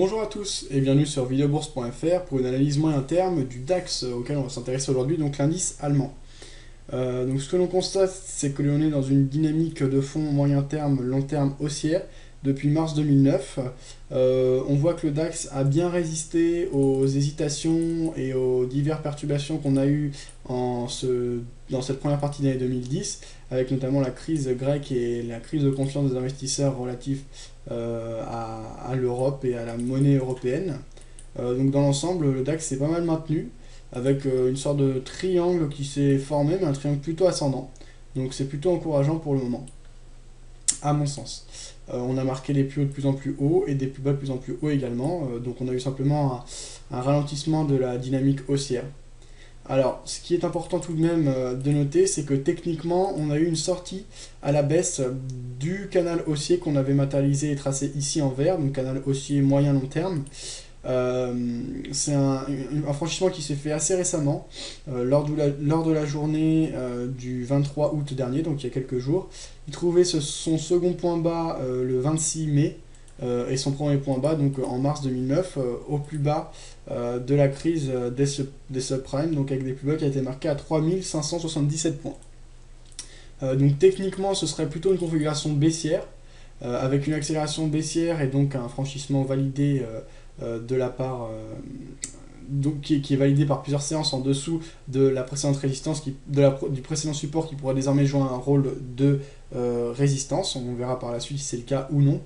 Bonjour à tous et bienvenue sur videobourse.fr pour une analyse moyen terme du DAX auquel on va s'intéresser aujourd'hui, donc l'indice allemand. Donc ce que l'on constate, c'est que l'on est dans une dynamique de fond moyen terme, long terme haussière depuis mars 2009. On voit que le DAX a bien résisté aux hésitations et aux diverses perturbations qu'on a eues dans cette première partie de l'année 2010, avec notamment la crise grecque et la crise de confiance des investisseurs relatifs à l'Europe et à la monnaie européenne. Donc dans l'ensemble, le DAX s'est pas mal maintenu, avec une sorte de triangle qui s'est formé, mais un triangle plutôt ascendant. Donc c'est plutôt encourageant pour le moment, à mon sens. On a marqué des plus hauts de plus en plus hauts et des plus bas de plus en plus hauts également. Donc on a eu simplement un ralentissement de la dynamique haussière. Alors, ce qui est important tout de même de noter, c'est que techniquement, on a eu une sortie à la baisse du canal haussier qu'on avait matérialisé et tracé ici en vert, donc canal haussier moyen-long terme. C'est un franchissement qui s'est fait assez récemment, lors de la journée du 23 août dernier, donc il y a quelques jours. Il trouvait son second point bas le 26 mai et son premier point bas donc en mars 2009, au plus bas de la crise des subprimes, donc avec des plus bas qui a été marqué à 3577 points. Donc techniquement, ce serait plutôt une configuration baissière, avec une accélération baissière et donc un franchissement validé de la part donc, qui est validé par plusieurs séances en dessous de la précédente résistance, du précédent support qui pourrait désormais jouer un rôle de résistance. On verra par la suite si c'est le cas ou non.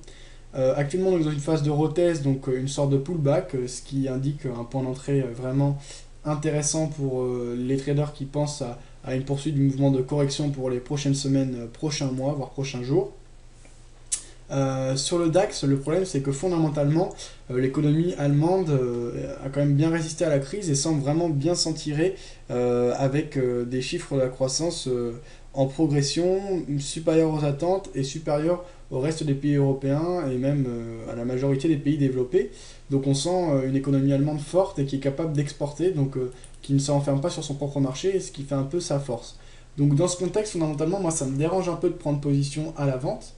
Actuellement, on est dans une phase de retest, donc une sorte de pullback, ce qui indique un point d'entrée vraiment intéressant pour les traders qui pensent à une poursuite du mouvement de correction pour les prochaines semaines, prochains mois, voire prochains jours. Sur le DAX, le problème c'est que fondamentalement, l'économie allemande a quand même bien résisté à la crise et semble vraiment bien s'en tirer avec des chiffres de la croissance en progression, supérieurs aux attentes et supérieurs au reste des pays européens et même à la majorité des pays développés. Donc on sent une économie allemande forte et qui est capable d'exporter, donc qui ne s'enferme pas sur son propre marché, ce qui fait un peu sa force. Donc dans ce contexte, fondamentalement, moi ça me dérange un peu de prendre position à la vente.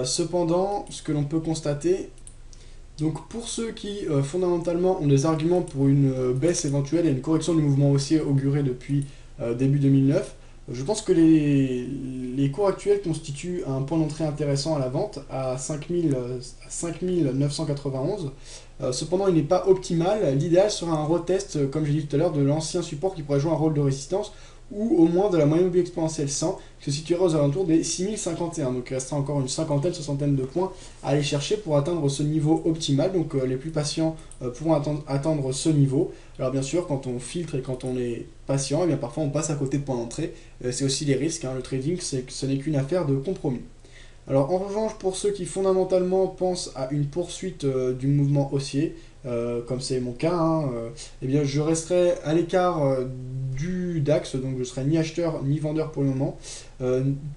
Cependant, ce que l'on peut constater, donc pour ceux qui fondamentalement ont des arguments pour une baisse éventuelle et une correction du mouvement haussier auguré depuis début 2009, je pense que les cours actuels constituent un point d'entrée intéressant à la vente à 5991. Cependant, il n'est pas optimal. L'idéal serait un retest, comme j'ai dit tout à l'heure, de l'ancien support qui pourrait jouer un rôle de résistance, ou au moins de la moyenne mobile exponentielle 100, qui se situerait aux alentours des 6051. Donc il restera encore une cinquantaine, soixantaine de points à aller chercher pour atteindre ce niveau optimal. Donc les plus patients pourront atteindre ce niveau. Alors bien sûr, quand on filtre et quand on est patient, et bien parfois on passe à côté de points d'entrée. C'est aussi les risques, hein. Le trading, ce n'est qu'une affaire de compromis. Alors en revanche, pour ceux qui fondamentalement pensent à une poursuite du mouvement haussier, comme c'est mon cas, hein, eh bien je resterai à l'écart du DAX, donc je serai ni acheteur ni vendeur pour le moment.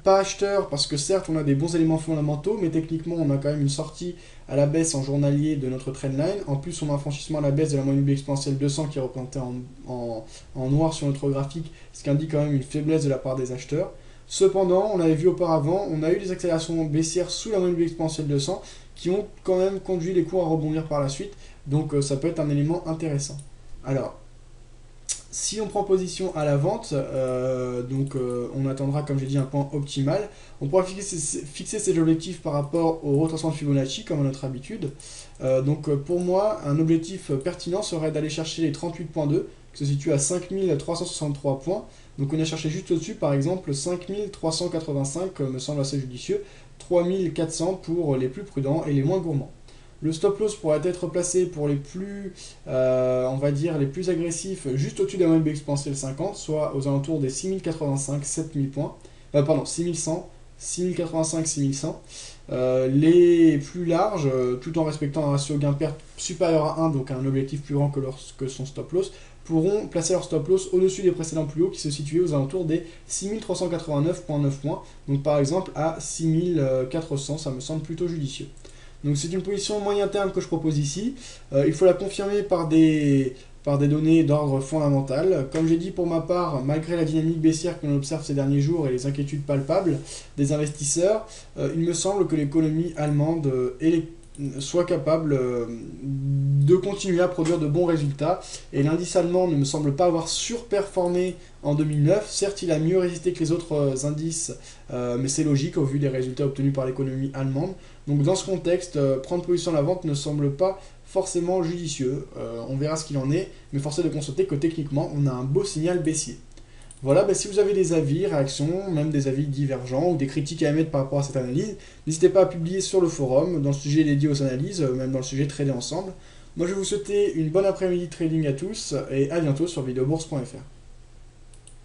Pas acheteur parce que certes on a des bons éléments fondamentaux, mais techniquement on a quand même une sortie à la baisse en journalier de notre trendline. En plus on a un franchissement à la baisse de la moyenne mobile exponentielle 200 qui est représenté en noir sur notre graphique, ce qui indique quand même une faiblesse de la part des acheteurs. Cependant, on avait vu auparavant, on a eu des accélérations baissières sous la moyenne mobile exponentielle 200 qui ont quand même conduit les cours à rebondir par la suite, donc ça peut être un élément intéressant. Alors, si on prend position à la vente, on attendra, comme j'ai dit, un point optimal. On pourra fixer ses objectifs par rapport au retracement de Fibonacci, comme à notre habitude. Pour moi, un objectif pertinent serait d'aller chercher les 38.2, qui se situe à 5363 points. Donc on a cherché juste au-dessus, par exemple, 5385, me semble assez judicieux, 3400 pour les plus prudents et les moins gourmands. Le stop loss pourrait être placé pour les plus, on va dire, les plus agressifs, juste au-dessus de la moyenne exponentielle 50, soit aux alentours des 6085, 7000 points. Pardon, 6100, 6085, 6100. Les plus larges, tout en respectant un ratio gain-perte supérieur à 1, donc un objectif plus grand que son stop loss, pourront placer leur stop loss au-dessus des précédents plus hauts qui se situaient aux alentours des 6389.9 points. Donc par exemple à 6400, ça me semble plutôt judicieux. Donc c'est une position moyen terme que je propose ici. Il faut la confirmer par des données d'ordre fondamental. Comme j'ai dit pour ma part, malgré la dynamique baissière que l'on observe ces derniers jours et les inquiétudes palpables des investisseurs, il me semble que l'économie allemande et soit capable de continuer à produire de bons résultats. Et l'indice allemand ne me semble pas avoir surperformé en 2009. Certes, il a mieux résisté que les autres indices, mais c'est logique au vu des résultats obtenus par l'économie allemande. Donc dans ce contexte, prendre position à la vente ne semble pas forcément judicieux. On verra ce qu'il en est, mais force est de constater que techniquement, on a un beau signal baissier. Voilà, si vous avez des avis, réactions, même des avis divergents ou des critiques à émettre par rapport à cette analyse, n'hésitez pas à publier sur le forum, dans le sujet dédié aux analyses, même dans le sujet trader ensemble. Moi je vais vous souhaiter une bonne après-midi de trading à tous et à bientôt sur videobourse.fr.